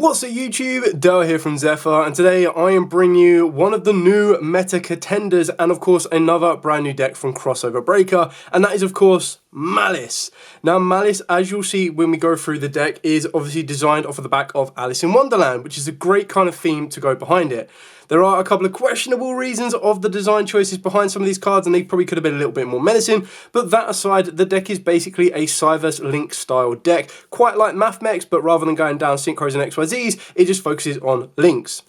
What's up YouTube, Dale here from Zephyr, and today I am bringing you one of the new meta contenders and of course another brand new deck from Crossover Breaker, and that is of course Maliss. Now Maliss, as you'll see when we go through the deck, is obviously designed off of the back of Alice in Wonderland, which is a great kind of theme to go behind it. There are a couple of questionable reasons of the design choices behind some of these cards, and they probably could have been a little bit more menacing, but that aside, the deck is basically a Cyberse Link style deck, quite like Mathmex, but rather than going down synchros and XYZs, it just focuses on links.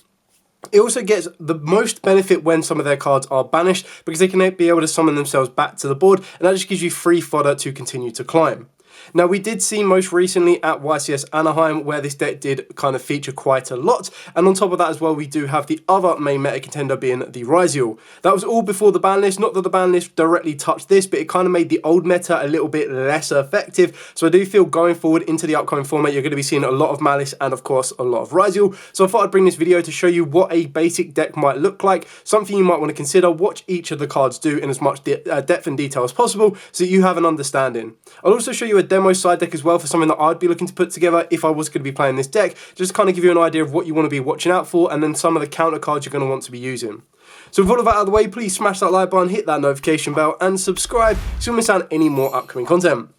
It also gets the most benefit when some of their cards are banished, because they can be able to summon themselves back to the board, and that just gives you free fodder to continue to climb. Now, we did see most recently at YCS Anaheim where this deck did kind of feature quite a lot, and on top of that as well, we do have the other main meta contender being the Yugioh. That was all before the ban list, not that the ban list directly touched this, but it kind of made the old meta a little bit less effective, so I do feel going forward into the upcoming format, you're going to be seeing a lot of Maliss and of course a lot of Yugioh. So I thought I'd bring this video to show you what a basic deck might look like, something you might want to consider, watch each of the cards do in as much depth and detail as possible so that you have an understanding. I'll also show you a demo side deck as well for something that I'd be looking to put together if I was going to be playing this deck, just to kind of give you an idea of what you want to be watching out for and then some of the counter cards you're going to want to be using. So with all of that out of the way, please smash that like button, hit that notification bell and subscribe so you don't miss out on any more upcoming content.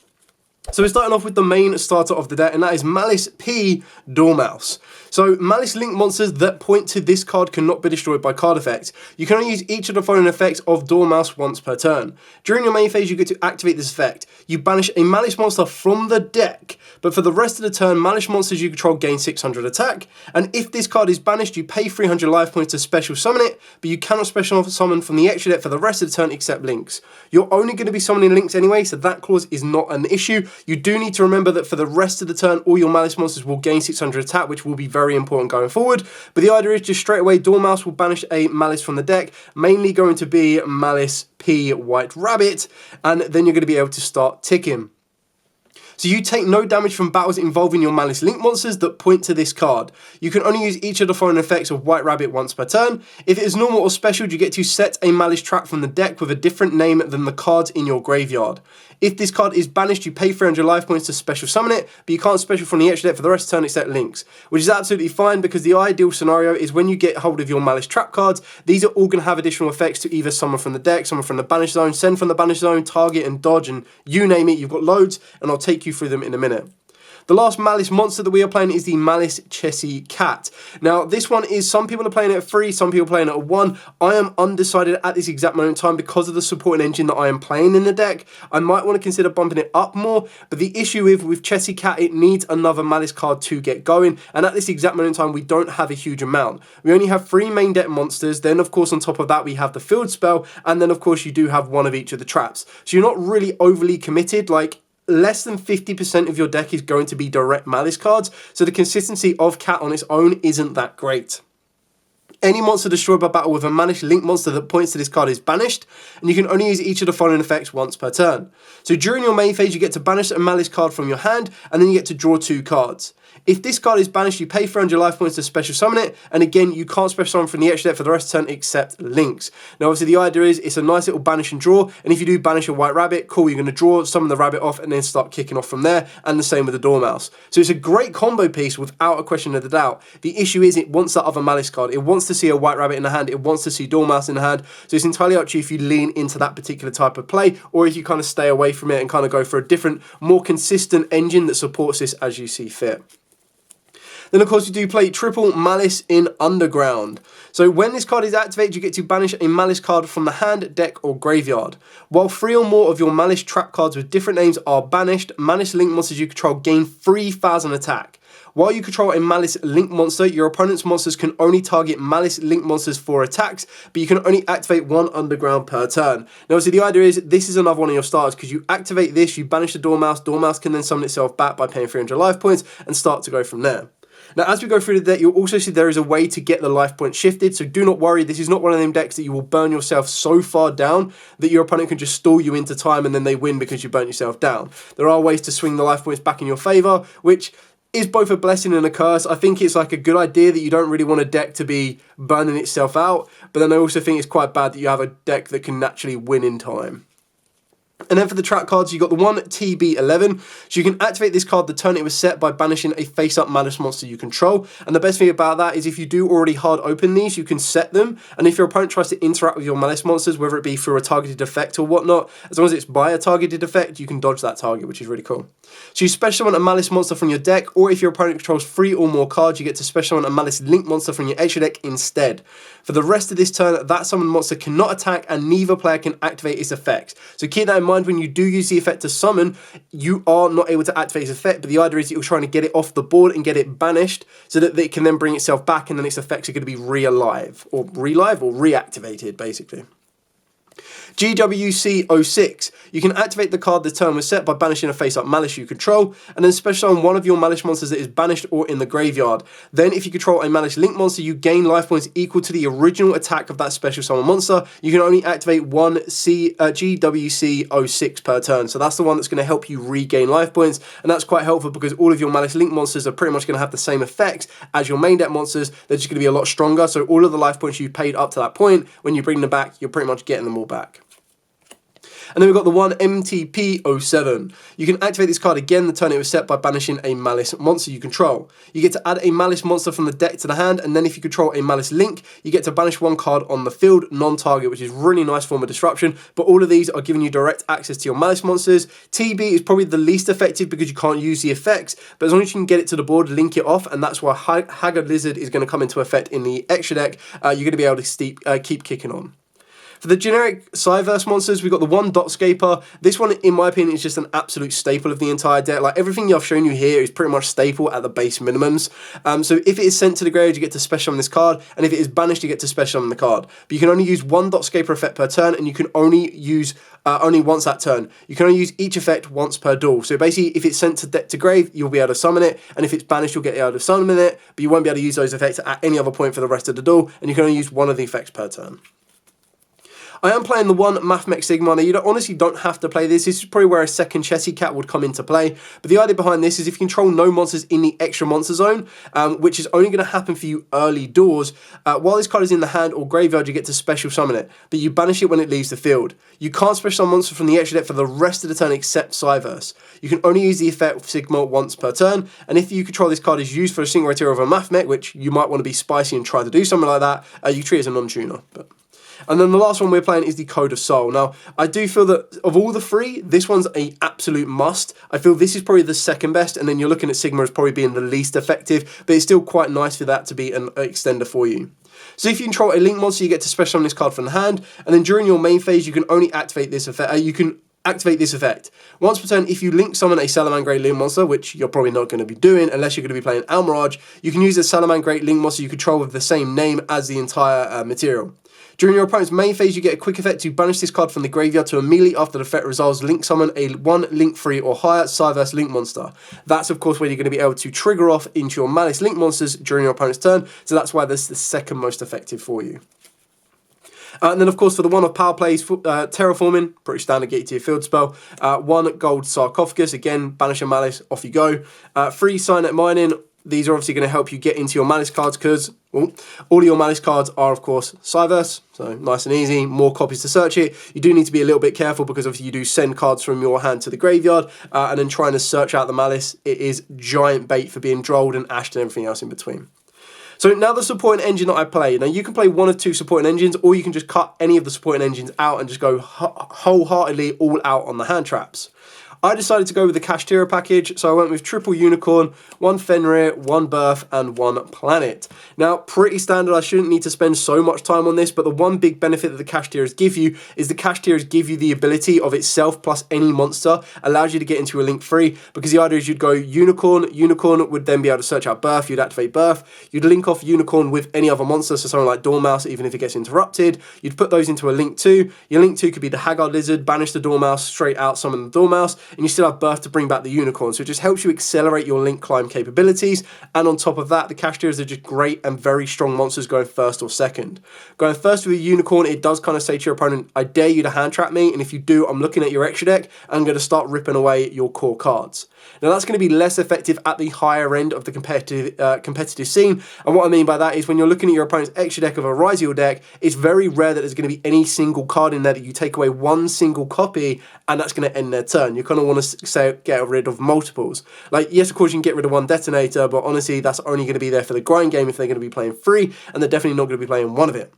So we're starting off with the main starter of the deck, and that is Maliss P Dormouse. So Maliss Link monsters that point to this card cannot be destroyed by card effects. You can only use each of the following effects of Dormouse once per turn. During your main phase, you get to activate this effect. You banish a Maliss monster from the deck, but for the rest of the turn, Maliss monsters you control gain 600 attack, and if this card is banished, you pay 300 life points to special summon it, but you cannot special summon from the extra deck for the rest of the turn except links. You're only going to be summoning links anyway, so that clause is not an issue. You do need to remember that for the rest of the turn, all your Maliss monsters will gain 600 attack, which will be very important going forward. But the idea is just straight away, Dormouse will banish a Maliss from the deck, mainly going to be Maliss P White Rabbit, and then you're going to be able to start ticking. So you take no damage from battles involving your Maliss Link monsters that point to this card. You can only use each of the following effects of White Rabbit once per turn. If it is normal or special, you get to set a Maliss trap from the deck with a different name than the cards in your graveyard. If this card is banished, you pay 300 life points to special summon it, but you can't special from the extra deck for the rest of the turn except links, which is absolutely fine because the ideal scenario is when you get hold of your Maliss trap cards, these are all going to have additional effects to either summon from the deck, summon from the banish zone, send from the banish zone, target and dodge, and you name it, you've got loads, and I'll take you through them in a minute. The last Maliss monster that we are playing is the Maliss Chessy Cat. Now, this one is, some people are playing it at 3, some people are playing it at 1. I am undecided at this exact moment in time because of the supporting engine that I am playing in the deck. I might want to consider bumping it up more, but the issue with Chessy Cat, it needs another Maliss card to get going, and at this exact moment in time, we don't have a huge amount. We only have 3 main deck monsters, then of course on top of that, we have the field spell, and then of course you do have one of each of the traps. So you're not really overly committed, like, less than 50% of your deck is going to be direct Maliss cards, so the consistency of Cat on its own isn't that great. Any monster destroyed by battle with a Maliss Link monster that points to this card is banished, and you can only use each of the following effects once per turn. So during your main phase, you get to banish a Maliss card from your hand, and then you get to draw 2 cards. If this card is banished, you pay 400 life points to special summon it, and again, you can't special summon from the extra deck for the rest of the turn except links. Now, obviously, the idea is it's a nice little banish and draw, and if you do banish a White Rabbit, cool, you're going to draw some of the rabbit off and then start kicking off from there, and the same with the Dormouse. So it's a great combo piece without a question of the doubt. The issue is it wants that other Maliss card. It wants to see a White Rabbit in the hand, it wants to see Dormouse in the hand, so it's entirely up to you if you lean into that particular type of play, or if you kind of stay away from it and kind of go for a different, more consistent engine that supports this as you see fit. Then, of course, you do play triple Maliss in Underground. So when this card is activated, you get to banish a Maliss card from the hand, deck, or graveyard. While 3 or more of your Maliss trap cards with different names are banished, Maliss Link monsters you control gain 3,000 attack. While you control a Maliss Link monster, your opponent's monsters can only target Maliss Link monsters for attacks, but you can only activate 1 Underground per turn. Now, obviously, the idea is this is another one of your starters because you activate this, you banish the Dormouse, Dormouse can then summon itself back by paying 300 life points and start to go from there. Now, as we go through the deck, you'll also see there is a way to get the life point shifted, so do not worry, this is not one of them decks that you will burn yourself so far down that your opponent can just stall you into time and then they win because you burnt yourself down. There are ways to swing the life points back in your favour, which is both a blessing and a curse. I think it's like a good idea that you don't really want a deck to be burning itself out, but then I also think it's quite bad that you have a deck that can naturally win in time. And then for the track cards, you got the one TB11. So you can activate this card the turn it was set by banishing a face-up Maliss monster you control. And the best thing about that is if you do already hard open these, you can set them. And if your opponent tries to interact with your Maliss monsters, whether it be through a targeted effect or whatnot, as long as it's by a targeted effect, you can dodge that target, which is really cool. So you special summon a Maliss monster from your deck, or if your opponent controls 3 or more cards, you get to special summon a Maliss Link monster from your extra deck instead. For the rest of this turn, that summoned monster cannot attack and neither player can activate its effects. So keep that in mind when you do use the effect to summon, you are not able to activate its effect, but the idea is that you're trying to get it off the board and get it banished so that it can then bring itself back and then its effects are going to be re-alive, or reactivated basically. GWC06. You can activate the card the turn was set by banishing a face-up Maliss you control, and then special summon one of your Maliss monsters that is banished or in the graveyard. Then if you control a Maliss Link monster, you gain life points equal to the original attack of that special summon monster. You can only activate one GWC06 per turn, so that's the one that's going to help you regain life points, and that's quite helpful because all of your Maliss Link monsters are pretty much going to have the same effects as your main deck monsters. They're just going to be a lot stronger, so all of the life points you paid up to that point, when you bring them back, you're pretty much getting them all back. And then we've got the one MTP07. You can activate this card again the turn it was set by banishing a Maliss monster you control. You get to add a Maliss monster from the deck to the hand, and then if you control a Maliss Link, you get to banish one card on the field, non-target, which is really nice form of disruption, but all of these are giving you direct access to your Maliss monsters. TB is probably the least effective because you can't use the effects, but as long as you can get it to the board, link it off, and that's why Haggard Lizard is going to come into effect in the extra deck, you're going to be able to keep kicking on. For the generic Cyberse monsters, we've got the one Dotscaper. This one, in my opinion, is just an absolute staple of the entire deck. Like, everything I've shown you here is pretty much staple at the base minimums. So if it is sent to the grave, you get to special summon this card, and if it is banished, you get to special summon the card. But you can only use one Dotscaper effect per turn, and you can only use only once that turn. You can only use each effect once per duel. So basically, if it's sent to grave, you'll be able to summon it, and if it's banished, you'll get able to summon it, but you won't be able to use those effects at any other point for the rest of the duel, and you can only use one of the effects per turn. I am playing the one Mathmech Sigma. Now, you honestly don't have to play this. This is probably where a second Chessie Cat would come into play. But the idea behind this is if you control no monsters in the extra monster zone, which is only going to happen for you early doors, while this card is in the hand or graveyard, you get to special summon it. But you banish it when it leaves the field. You can't special summon monsters from the extra deck for the rest of the turn except Cyberse. You can only use the effect of Sigma once per turn. And if you control this card is used for a single criteria of a Mathmech, which you might want to be spicy and try to do something like that, you treat it as a non-tuner. And then the last one we're playing is the Code of Soul. Now, I do feel that of all the three, this one's an absolute must. I feel this is probably the second best, and then you're looking at Sigma as probably being the least effective, but it's still quite nice for that to be an extender for you. So if you control a Link monster, you get to special summon this card from the hand, and then during your main phase, you can only activate this effect. Activate this effect. Once per turn, if you link summon a Salamangreat Link monster, which you're probably not going to be doing unless you're going to be playing Almirage, you can use a Salamangreat Link monster you control with the same name as the entire material. During your opponent's main phase, you get a quick effect to banish this card from the graveyard to immediately after the effect resolves, link summon a 1 Link 3 or higher Cyberse Link monster. That's, of course, where you're going to be able to trigger off into your Maliss Link monsters during your opponent's turn, so that's why this is the second most effective for you. And then, of course, for the one of power plays, Terraforming, pretty standard, get you to your field spell. 1 gold Sarcophagus, again, banish a Maliss, off you go. 3 Signet Mining. These are obviously going to help you get into your Maliss cards because all of your Maliss cards are, of course, Cyberse. So nice and easy, more copies to search it. You do need to be a little bit careful because obviously you do send cards from your hand to the graveyard and then trying to search out the Maliss. It is giant bait for being drolled and ashed and everything else in between. So now the supporting engine that I play. Now you can play one of 2 supporting engines, or you can just cut any of the supporting engines out and just go wholeheartedly all out on the hand traps. I decided to go with the Kashtira package, so I went with triple Unicorn, 1 Fenrir, 1 Birth, and 1 Planet. Now, pretty standard, I shouldn't need to spend so much time on this, but the one big benefit that the Kashtiras give you is the Kashtiras give you the ability of itself plus any monster, allows you to get into a Link 3, because the idea is you'd go Unicorn, Unicorn would then be able to search out Birth, you'd activate Birth, you'd link off Unicorn with any other monster, so something like Dormouse, even if it gets interrupted, you'd put those into a Link 2, your Link 2 could be the Haggard Lizard, banish the Dormouse, straight out summon the Dormouse, and you still have Birth to bring back the Unicorn. So it just helps you accelerate your Link climb capabilities. And on top of that, the Kashtiras are just great and very strong monsters going first or second. Going first with a Unicorn, it does kind of say to your opponent, I dare you to hand trap me. And if you do, I'm looking at your extra deck and I'm going to start ripping away your core cards. Now that's going to be less effective at the higher end of the competitive scene, and what I mean by that is when you're looking at your opponent's extra deck of a Yugioh deck, it's very rare that there's going to be any single card in there that you take away one single copy and that's going to end their turn. You kind of want to get rid of multiples. Like, yes, of course you can get rid of one detonator, but honestly that's only going to be there for the grind game if they're going to be playing 3, and they're definitely not going to be playing 1 of it.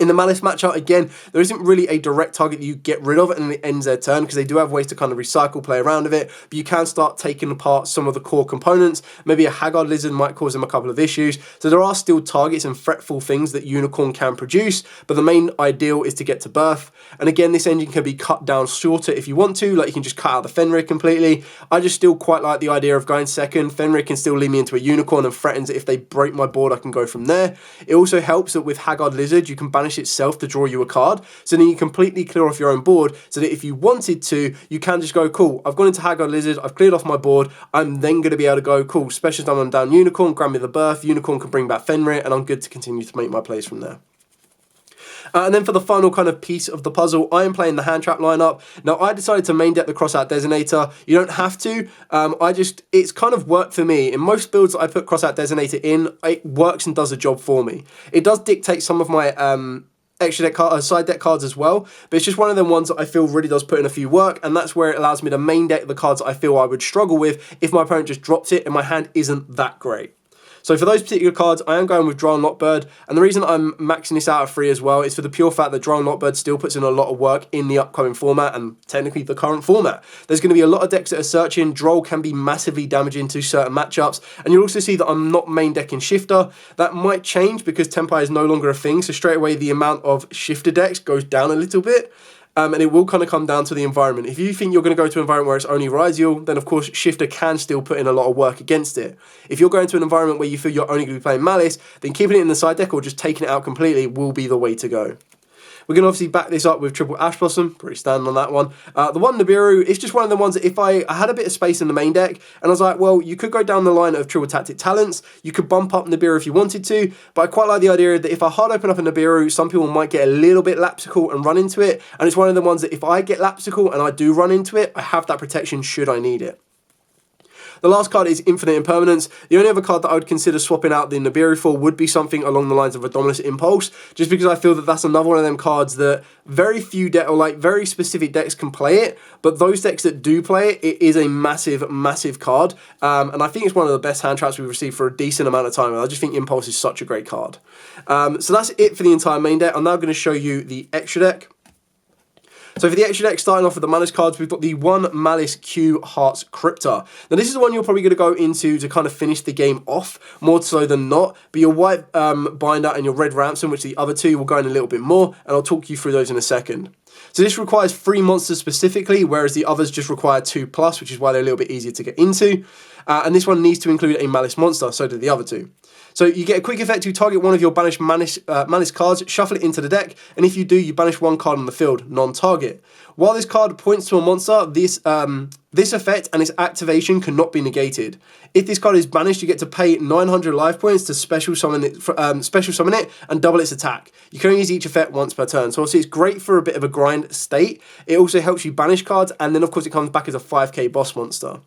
In the Maliss matchup, again, there isn't really a direct target that you get rid of and it ends their turn, because they do have ways to kind of recycle, play around with it, but you can start taking apart some of the core components. Maybe a Haggard Lizard might cause them a couple of issues. So there are still targets and fretful things that Unicorn can produce, but the main ideal is to get to birth. And again, this engine can be cut down shorter if you want to, like you can just cut out the Fenrir completely. I just still quite like the idea of going second. Fenrir can still lead me into a Unicorn and threatens that if they break my board, I can go from there. It also helps that with Haggard Lizard, you can banish itself to draw you a card, so then you completely clear off your own board, so that if you wanted to, you can just go, cool, I've gone into Haggard Lizard, I've cleared off my board, I'm then going to be able to go, cool, special summon down Unicorn, grab me the birth, Unicorn can bring back Fenrir, and I'm good to continue to make my plays from there. And then for the final kind of piece of the puzzle, I am playing the hand trap lineup. Now, I decided to main deck the Crossout Designator. You don't have to. It's kind of worked for me. In most builds that I put Crossout Designator in, it works and does the job for me. It does dictate some of my extra deck side deck cards as well, but it's just one of them ones that I feel really does put in a few work, and that's where it allows me to main deck the cards that I feel I would struggle with if my opponent just drops it and my hand isn't that great. So for those particular cards, I am going with Drown Lockbird, and the reason I'm maxing this out at 3 as well is for the pure fact that Drown Lockbird still puts in a lot of work in the upcoming format, and technically the current format. There's going to be a lot of decks that are searching. Droll can be massively damaging to certain matchups, and you'll also see that I'm not main decking Shifter. That might change because Tempai is no longer a thing, so straight away the amount of Shifter decks goes down a little bit. And it will kind of come down to the environment. If you think you're going to go to an environment where it's only Yugioh, then of course Shifter can still put in a lot of work against it. If you're going to an environment where you feel you're only going to be playing Maliss, then keeping it in the side deck or just taking it out completely will be the way to go. We're going to obviously back this up with triple Ash Blossom, pretty standard on that one. The one Nibiru, it's just one of the ones that if I had a bit of space in the main deck, and I was like, well, you could go down the line of triple Tactic Talents, you could bump up Nibiru if you wanted to, but I quite like the idea that if I hard open up a Nibiru, some people might get a little bit lapsical and run into it, and it's one of the ones that if I get lapsical and I do run into it, I have that protection should I need it. The last card is Infinite Impermanence. The only other card that I would consider swapping out the Nibiru for would be something along the lines of a Dominus Impulse, just because I feel that that's another one of them cards that very few very specific decks can play it, but those decks that do play it, it is a massive, massive card, and I think it's one of the best hand traps we've received for a decent amount of time, and I just think Impulse is such a great card. So that's it for the entire main deck. I'm now going to show you the extra deck. So for the extra deck, starting off with the Maliss cards, we've got the one Maliss Q Hearts Crypta. Now this is the one you're probably going to go into to kind of finish the game off, more so than not. But your white binder and your red ransom, which the other two will go in a little bit more, and I'll talk you through those in a second. So this requires 3 monsters specifically, whereas the others just require 2+, which is why they're a little bit easier to get into. And this one needs to include a Maliss monster, so do the other two. So you get a quick effect to target one of your banished Maliss cards, shuffle it into the deck, and if you do, you banish one card on the field, non-target. While this card points to a monster, this effect and its activation cannot be negated. If this card is banished, you get to pay 900 life points to special summon it and double its attack. You can only use each effect once per turn, so obviously it's great for a bit of a grind state. It also helps you banish cards, and then of course it comes back as a 5k boss monster.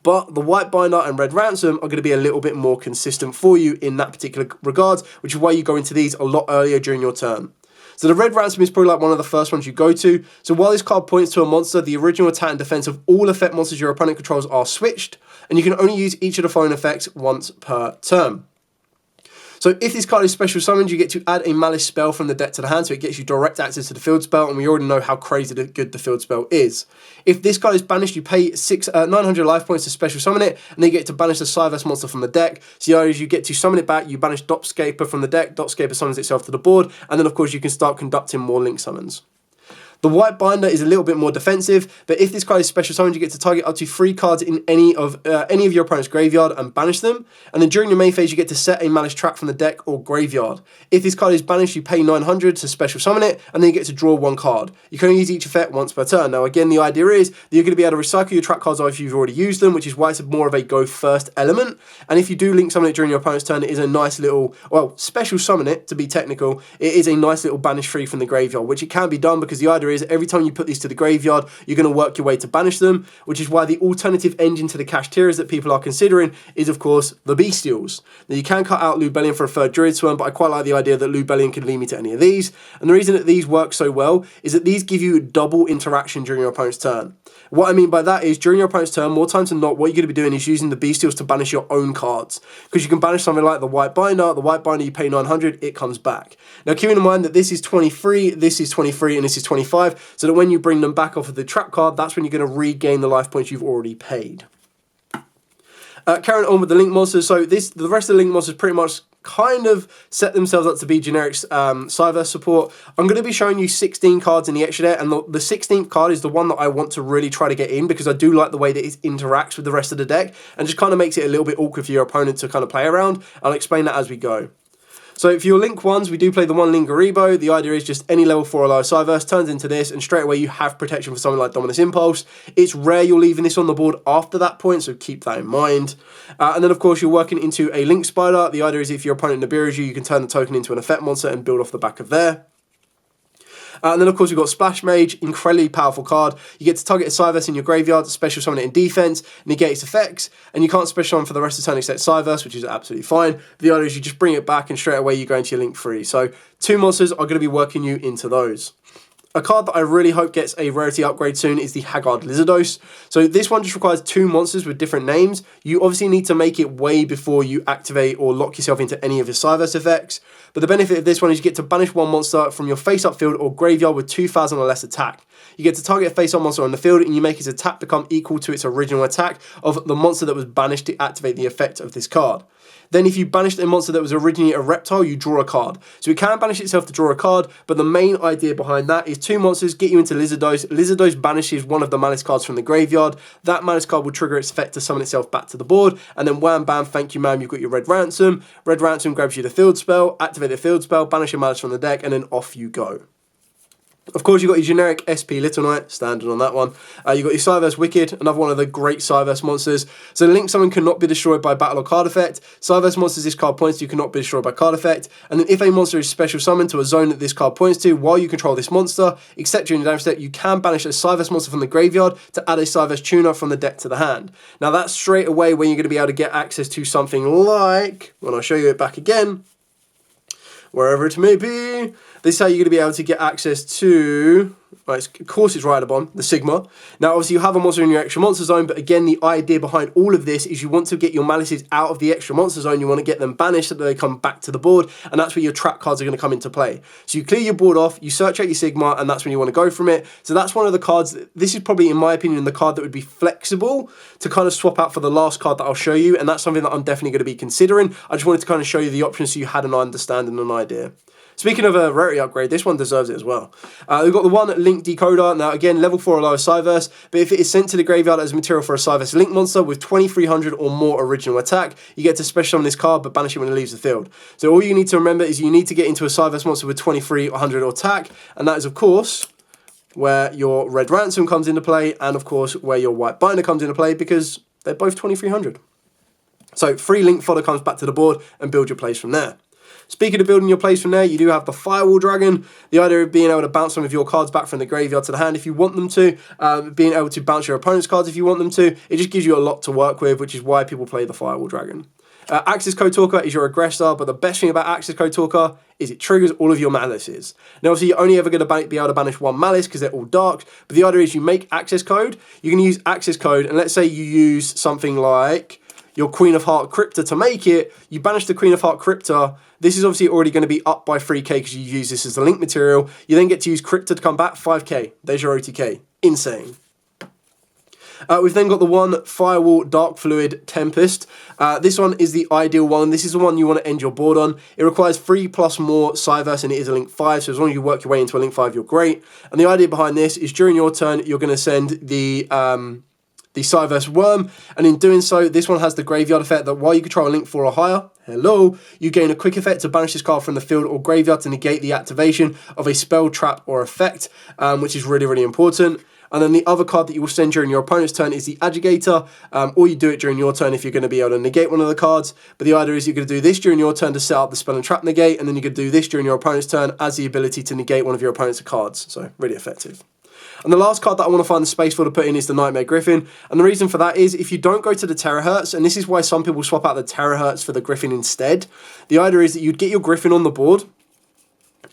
But the white binder and red ransom are going to be a little bit more consistent for you in that particular regard, which is why you go into these a lot earlier during your turn. So the red ransom is probably like one of the first ones you go to. So while this card points to a monster, the original attack and defense of all effect monsters your opponent controls are switched, and you can only use each of the following effects once per turn. So if this card is special summoned, you get to add a Maliss spell from the deck to the hand, so it gets you direct access to the field spell, and we already know how crazy good the field spell is. If this card is banished, you pay 900 life points to special summon it, and then you get to banish the Cyberse monster from the deck. So you get to summon it back, you banish Dopscaper from the deck, Dopscaper summons itself to the board, and then of course you can start conducting more link summons. The white binder is a little bit more defensive, but if this card is special summoned, you get to target up to 3 cards in any of your opponent's graveyard and banish them. And then during your main phase, you get to set a Maliss trap from the deck or graveyard. If this card is banished, you pay 900 to special summon it, and then you get to draw 1 card. You can only use each effect once per turn. Now again, the idea is that you're going to be able to recycle your trap cards if you've already used them, which is why it's more of a go first element. And if you do link summon it during your opponent's turn, it is a nice little, well, special summon it to be technical. It is a nice little banish free from the graveyard, which it can be done because the idea idea is every time you put these to the graveyard, you're going to work your way to banish them, which is why the alternative engine to the Kashtiras that people are considering is, of course, the Bestials. Now, you can cut out Lubellion for a third Druid Swarm, but I quite like the idea that Lubellion can lead me to any of these. And the reason that these work so well is that these give you double interaction during your opponent's turn. What I mean by that is, during your opponent's turn, more times than not, what you're going to be doing is using the Bestials to banish your own cards. Because you can banish something like the White Binder. The White Binder, you pay 900, it comes back. Now, keeping in mind that this is 23, this is 23, and this is 25, so that when you bring them back off of the trap card, that's when you're going to regain the life points you've already paid. Carrying on with the Link monsters, so the rest of the Link monsters pretty much kind of set themselves up to be generic Cyberse support. I'm going to be showing you 16 cards in the extra deck, and the 16th card is the one that I want to really try to get in, because I do like the way that it interacts with the rest of the deck, and just kind of makes it a little bit awkward for your opponent to kind of play around. I'll explain that as we go. So for your Link ones, we do play the one Link Garibo. The idea is just any level 4 or lower Cyberse turns into this, and straight away you have protection for something like Dominus Impulse. It's rare you're leaving this on the board after that point, so keep that in mind. And then of course you're working into a Link Spider. The idea is if your opponent Nibiru's you can turn the token into an effect monster and build off the back of there. And then, of course, we've got Splash Mage, incredibly powerful card. You get to target a Cyberse in your graveyard, special summon it in defense, negate its effects, and you can't special summon for the rest of the turn except Cyberse, which is absolutely fine. The idea is you just bring it back and straight away you go into your Link 3. So 2 monsters are going to be working you into those. A card that I really hope gets a rarity upgrade soon is the Haggard Lizardos. So this one just requires 2 monsters with different names. You obviously need to make it way before you activate or lock yourself into any of your Cyberse effects. But the benefit of this one is you get to banish 1 monster from your face-up field or graveyard with 2,000 or less attack. You get to target a face-up monster on the field, and you make its attack become equal to its original attack of the monster that was banished to activate the effect of this card. Then if you banished a monster that was originally a reptile, you draw a card. So it can banish itself to draw a card, but the main idea behind that is 2 monsters get you into Lizardos. Lizardos banishes one of the Maliss cards from the graveyard. That Maliss card will trigger its effect to summon itself back to the board, and then wham bam, thank you ma'am, you've got your Red Ransom. Red Ransom grabs you the field spell, activate the field spell, banish your Maliss from the deck, and then off you go. Of course, you've got your generic SP Little Knight, standard on that one. You've got your Cyberse Wicked, another one of the great Cyberse monsters. So Link Summon cannot be destroyed by battle or card effect. Cyberse monsters this card points to cannot be destroyed by card effect. And then if a monster is special summoned to a zone that this card points to, while you control this monster, except during your damage step, you can banish a Cyberse monster from the graveyard to add a Cyberse tuner from the deck to the hand. Now that's straight away when you're going to be able to get access to something like, when I show you it back again, wherever it may be, this is how you're going to be able to get access to, right, of course it's right at the bottom, the Sigma. Now obviously you have a monster in your extra monster zone, but again the idea behind all of this is you want to get your Malisses out of the extra monster zone, you want to get them banished so that they come back to the board, and that's where your trap cards are going to come into play. So you clear your board off, you search out your Sigma, and that's when you want to go from it. So that's one of the cards, this is probably in my opinion the card that would be flexible to kind of swap out for the last card that I'll show you, and that's something that I'm definitely going to be considering. I just wanted to kind of show you the options so you had an understanding and an idea. Speaking of a rarity upgrade, this one deserves it as well. We've got the one Link Decoder. Now again, level 4 or lower Cyberse, but if it is sent to the graveyard as material for a Cyberse Link monster with 2300 or more original attack, you get to special summon this card but banish it when it leaves the field. So all you need to remember is you need to get into a Cyberse monster with 2300 attack, and that is of course where your Red Ransom comes into play, and of course where your White Binder comes into play, because they're both 2300. So 3 Link fodder comes back to the board and build your plays from there. Speaking of building your plays from there, you do have the Firewall Dragon. The idea of being able to bounce some of your cards back from the graveyard to the hand if you want them to, being able to bounce your opponent's cards if you want them to. It just gives you a lot to work with, which is why people play the Firewall Dragon. Access Code Talker is your aggressor, but the best thing about Access Code Talker is it triggers all of your Malisses. Now obviously you're only ever going to be able to banish 1 Maliss because they're all dark, but the idea is you make Access Code, you can use Access Code, and let's say you use something like your Queen of Heart Crypta to make it, you banish the Queen of Heart Crypta. This is obviously already going to be up by 3k because you use this as the link material. You then get to use Crypta to come back, 5k. There's your OTK. Insane. We've then got the one Firewall Dark Fluid Tempest. This one is the ideal one. This is the one you want to end your board on. It requires 3+ more Cyberse, and it is a Link 5, so as long as you work your way into a Link 5, you're great. And the idea behind this is during your turn, you're going to send the Cyberse Worm, and in doing so, this one has the graveyard effect that while you control a Link 4 or higher, you gain a quick effect to banish this card from the field or graveyard to negate the activation of a spell, trap, or effect, which is really, really important. And then the other card that you will send during your opponent's turn is the Yugioh, or you do it during your turn if you're going to be able to negate one of the cards. But the idea is you're going to do this during your turn to set up the spell and trap negate, and then you could do this during your opponent's turn as the ability to negate one of your opponent's cards. So really effective. And the last card that I want to find the space for to put in is the Nightmare Griffin. And the reason for that is if you don't go to the Terahertz, and this is why some people swap out the Terahertz for the Griffin instead, the idea is that you'd get your Griffin on the board,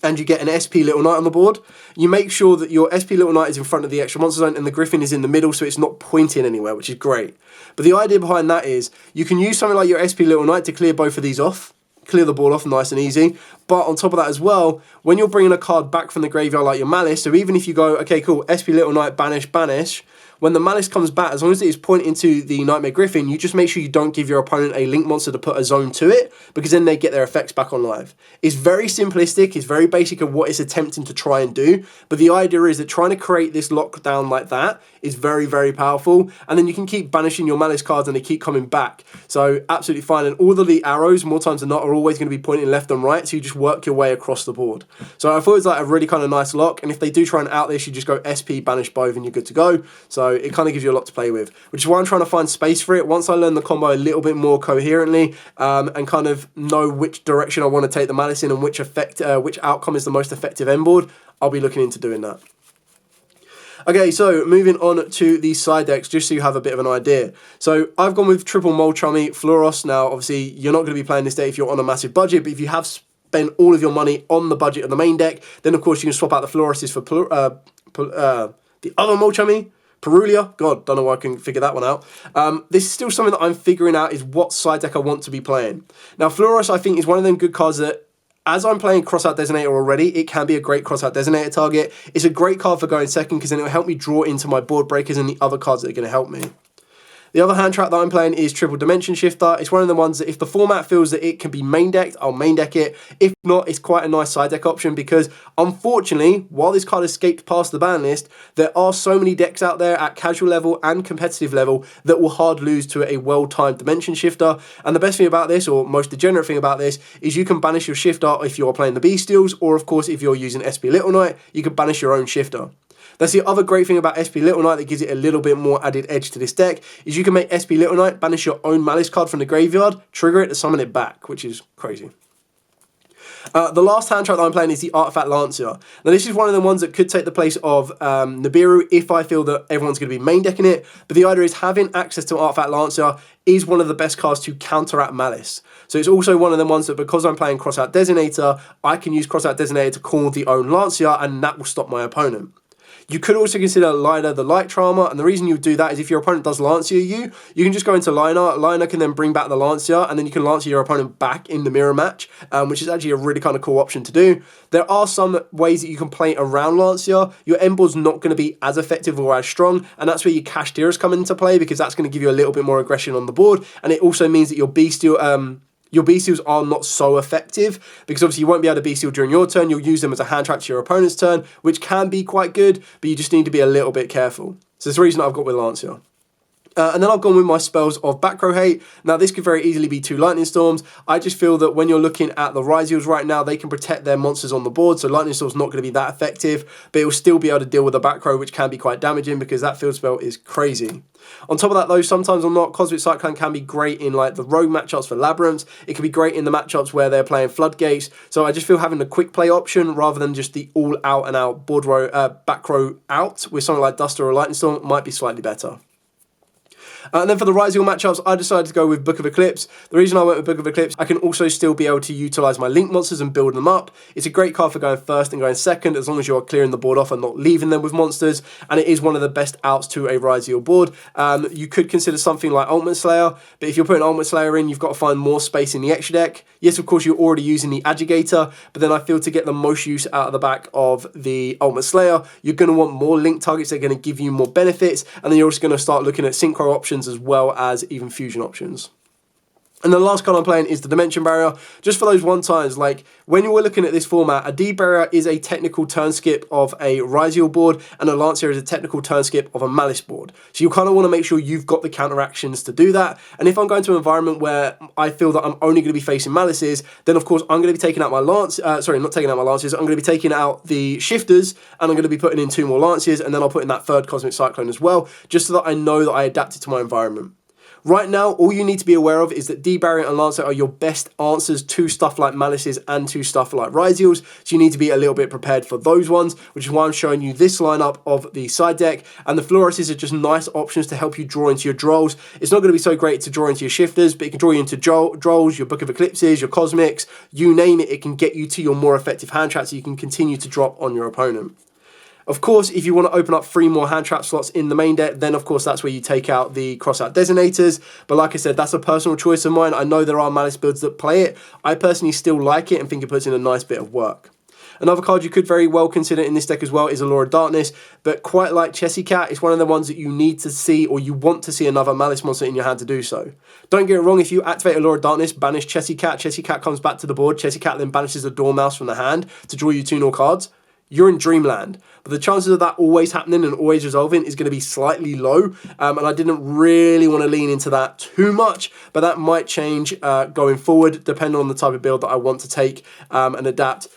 and you get an SP Little Knight on the board. You make sure that your SP Little Knight is in front of the extra monster zone and the Griffin is in the middle, so it's not pointing anywhere, which is great. But the idea behind that is you can use something like your SP Little Knight to clear both of these off, clear the board off nice and easy. But on top of that as well, when you're bringing a card back from the graveyard like your Maliss, so even if you go, okay, cool, SP Little Knight, banish, banish, when the Maliss comes back, as long as it is pointing to the Nightmare Griffin, you just make sure you don't give your opponent a link monster to put a zone to it, because then they get their effects back on live. It's very simplistic, it's very basic of what it's attempting to try and do, but the idea is that trying to create this lockdown like that is very, very powerful, and then you can keep banishing your Maliss cards and they keep coming back. So absolutely fine, and all of the arrows, more times than not, are always going to be pointing left and right, so you just work your way across the board. So I thought it was like a really kind of nice lock, and if they do try and out this, you just go SP, banish both, and you're good to go. So it kind of gives you a lot to play with, which is why I'm trying to find space for it. Once I learn the combo a little bit more coherently, and kind of know which direction I want to take the Maliss in and which outcome is the most effective end board, I'll be looking into doing that. Okay, so moving on to the side decks, just so you have a bit of an idea. So I've gone with triple Mole Chummy, Floros. Now, obviously, you're not going to be playing this deck if you're on a massive budget, but if you have spent all of your money on the budget of the main deck, then of course you can swap out the Floroses for the other Mole Chummy, Perulia. God, don't know why I can figure that one out. This is still something that I'm figuring out is what side deck I want to be playing. Now, Floros, I think, is one of them good cards that, as I'm playing Crossout Designator already, it can be a great Crossout Designator target. It's a great card for going second because then it will help me draw into my board breakers and the other cards that are going to help me. The other hand trap that I'm playing is Triple Dimension Shifter. It's one of the ones that if the format feels that it can be main decked, I'll main deck it. If not, it's quite a nice side deck option because, unfortunately, while this card escaped past the ban list, there are so many decks out there at casual level and competitive level that will hard lose to a well-timed Dimension Shifter. And the best thing about this, or most degenerate thing about this, is you can banish your Shifter if you're playing the Bestials, or of course, if you're using SP Little Knight, you can banish your own Shifter. That's the other great thing about SP Little Knight that gives it a little bit more added edge to this deck, is you can make SP Little Knight banish your own Maliss card from the graveyard, trigger it to summon it back, which is crazy. The last hand trap that I'm playing is the Artifact Lancia. Now this is one of the ones that could take the place of Nibiru if I feel that everyone's going to be main decking it, but the idea is having access to Artifact Lancia is one of the best cards to counteract Maliss. So it's also one of the ones that because I'm playing Crossout Designator, I can use Crossout Designator to call the own Lancia and that will stop my opponent. You could also consider Liner the Light Charmer, and the reason you do that is if your opponent does Lancia you can just go into Liner. Liner can then bring back the Lancia, and then you can Lancia your opponent back in the mirror match, which is actually a really kind of cool option to do. There are some ways that you can play around Lancia. Your end board's not going to be as effective or as strong, and that's where your Kashtiras come into play, because that's going to give you a little bit more aggression on the board, and it also means that your Bestials are not so effective because obviously you won't be able to Bestial during your turn. You'll use them as a hand trap to your opponent's turn, which can be quite good, but you just need to be a little bit careful. So that's the reason I've got with Lancia. And then I've gone with my spells of Back Row Hate. Now, this could very easily be 2 Lightning Storms. I just feel that when you're looking at the Ryzeals right now, they can protect their monsters on the board, so Lightning Storm's not going to be that effective, but it will still be able to deal with the Back Row, which can be quite damaging because that field spell is crazy. On top of that, though, sometimes or not, Cosmic Cyclone can be great in like the rogue matchups for Labyrinths. It can be great in the matchups where they're playing Floodgates. So I just feel having the quick play option rather than just the all out and out board row, back row out with something like Duster or Lightning Storm might be slightly better. And then for the Ryzeal matchups, I decided to go with Book of Eclipse. The reason I went with Book of Eclipse, I can also still be able to utilise my Link monsters and build them up. It's a great card for going first and going second, as long as you're clearing the board off and not leaving them with monsters. And it is one of the best outs to a Ryzeal board. You could consider something like Ultimate Slayer, but if you're putting Ultimate Slayer in, you've got to find more space in the extra deck. Yes, of course, you're already using the Yugioh, but then I feel to get the most use out of the back of the Ultimate Slayer, you're going to want more Link targets that are going to give you more benefits, and then you're also going to start looking at Synchro options as well as even fusion options. And the last card I'm playing is the Dimension Barrier, just for those one times, like when you're looking at this format, a D Barrier is a technical turn skip of a Yugioh board, and a Lancia is a technical turn skip of a Maliss board. So you kind of want to make sure you've got the counteractions to do that. And if I'm going to an environment where I feel that I'm only going to be facing Malisses, then of course I'm going to be taking out my Lance, sorry, not taking out my Lanciers, I'm going to be taking out the Shifters, and I'm going to be putting in 2 more Lanciers, and then I'll put in that 3rd Cosmic Cyclone as well, just so that I know that I adapted to my environment. Right now, all you need to be aware of is that D-Barrier and Lancer are your best answers to stuff like Malisses and to stuff like Yugiohs, so you need to be a little bit prepared for those ones, which is why I'm showing you this lineup of the side deck, and the Fluoruses are just nice options to help you draw into your Drolls. It's not going to be so great to draw into your Shifters, but it can draw you into Drolls, your Book of Eclipses, your Cosmics, you name it, it can get you to your more effective hand traps so you can continue to drop on your opponent. Of course, if you want to open up 3 more hand trap slots in the main deck, then of course that's where you take out the crossout Detonators. But like I said, that's a personal choice of mine. I know there are Maliss builds that play it. I personally still like it and think it puts in a nice bit of work. Another card you could very well consider in this deck as well is Allure of Darkness, but quite like Chessy Cat, it's one of the ones that you need to see, or you want to see another Maliss monster in your hand to do so. Don't get it wrong, if you activate Allure of Darkness, banish Chessy Cat comes back to the board, Chessy Cat then banishes the Dormouse from the hand to draw you 2 more cards, you're in dreamland. But the chances of that always happening and always resolving is going to be slightly low. And I didn't really want to lean into that too much, but that might change going forward, depending on the type of build that I want to take and adapt.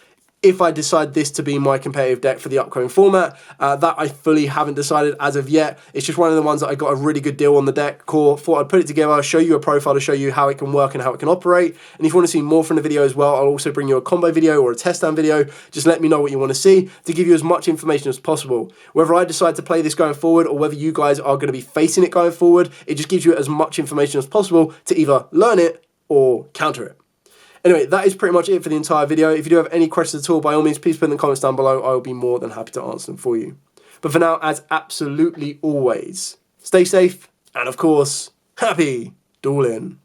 If I decide this to be my competitive deck for the upcoming format, that I fully haven't decided as of yet. It's just one of the ones that I got a really good deal on the deck core. Thought I'd put it together, show you a profile to show you how it can work and how it can operate. And if you want to see more from the video as well, I'll also bring you a combo video or a test down video. Just let me know what you want to see to give you as much information as possible. Whether I decide to play this going forward or whether you guys are going to be facing it going forward, it just gives you as much information as possible to either learn it or counter it. Anyway, that is pretty much it for the entire video. If you do have any questions at all, by all means, please put in the comments down below. I will be more than happy to answer them for you. But for now, as absolutely always, stay safe and, of course, happy dueling.